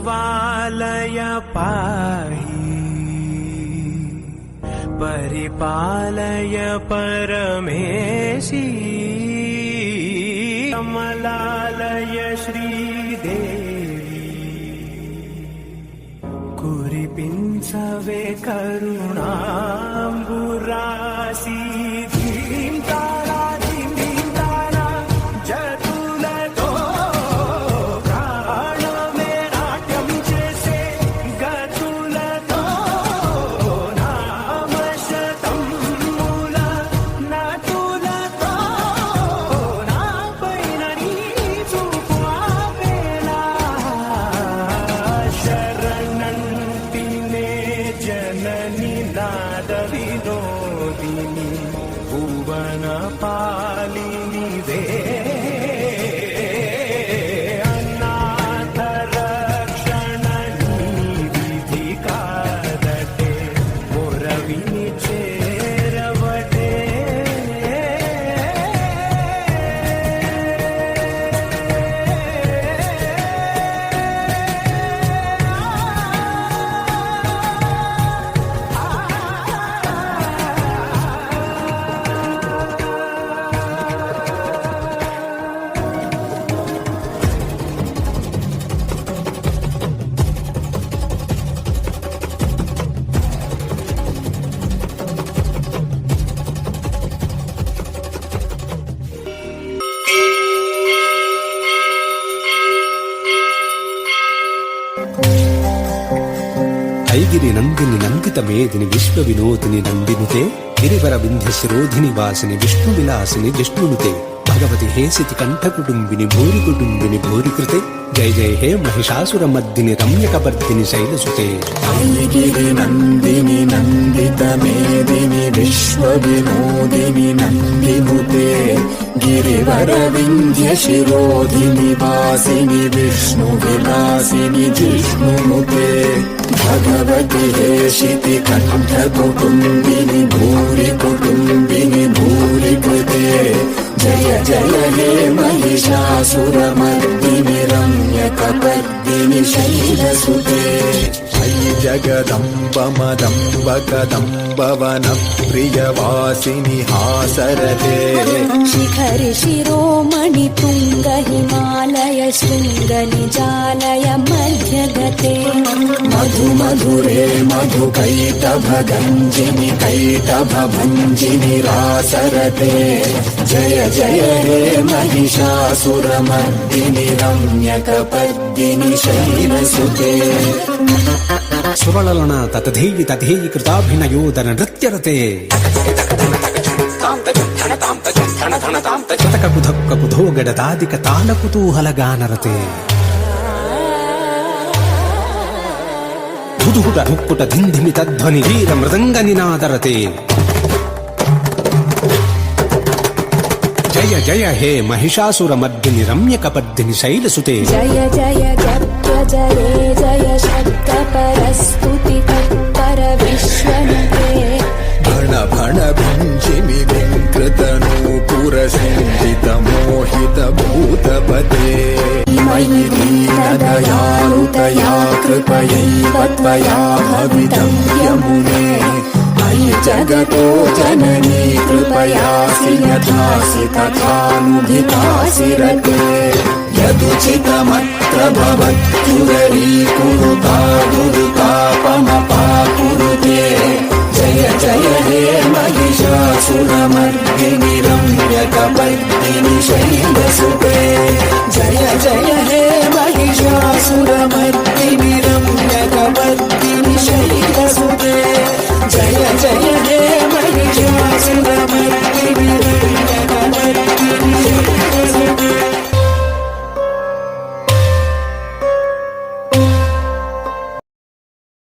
पालय पाहि परिपालय परमेशी कमलालय श्रीदेवी कुरिपिंचवे करुणांबुरासी भुवन पालिनी दे अनाथ रक्षण विधि कादटे मोरविनि चेरवटे ऐगिरि नंदिनि नंदित मेदिनि विश्व विनोदिनि नंदिनुते गिरिवर विंध्य शिरोधिनि वासिनि विष्णु विलासिनि जिष्णुनुते भगवति हेसिति कंठ कुटुंबिनि भूरि कुटुंबिनि भूरि कृते जय जय हे महिषासुर मर्दिनि रम्यकपर्दिनि शैलसुते ऐगिरि नंदिनि नंदित मेदिनि विश्व विनोदिनि नंदिनुते गिरिवर विंध्य शिरोधिनि वासिनि विष्णु विलासिनि जिष्णुनुते भगवति हेशिति कंठ कुटुंबिनि भूरि कुटुंबिनि भूरि कृते जय जय हे महिषासुरमर्दिनि रम्यकपर्दिनि शैलसुते जगदम्ब मदम्ब कदम्ब वन प्रियवासिनि हासरते शिखरि शिरोमणि तुंग हिमालय शृंग निजालय मध्यगते मधु मधुरे मधु कैटभ गंजिनि कैटभ भंजिनि रासरते जय जय हे महिषासुरमर्दिनि रम्यकपर्दिनि शैलसुते सुरललना ततधेयि तथेयि कृताभिनयोदन नृत्यरते ककुधक्क कुधो गडदादिक ताल कुतूहल गानरते धुधुहुट हुक्कुट धिन्धिमि तध्वनि वीर मृदंग निनादरते जय जय हे महिषासुरमर्दिनि रम्यकपर्दिनि शैलसुते जय जय जप्य जय जय शब्द परस्तुति तत्पर विश्वनुते भण भण भिञ्जिमि विङ्कृतनूपुर सिंहित मोहित भूतपते मयि दीनदयालुतया कृपयैव त्वया भवितव्यमुने मयि जगतो जननी कृपयासि यथासि तथानुधितासि रते यदुचितमत्र भवत्युदरीकुरुता दुरुता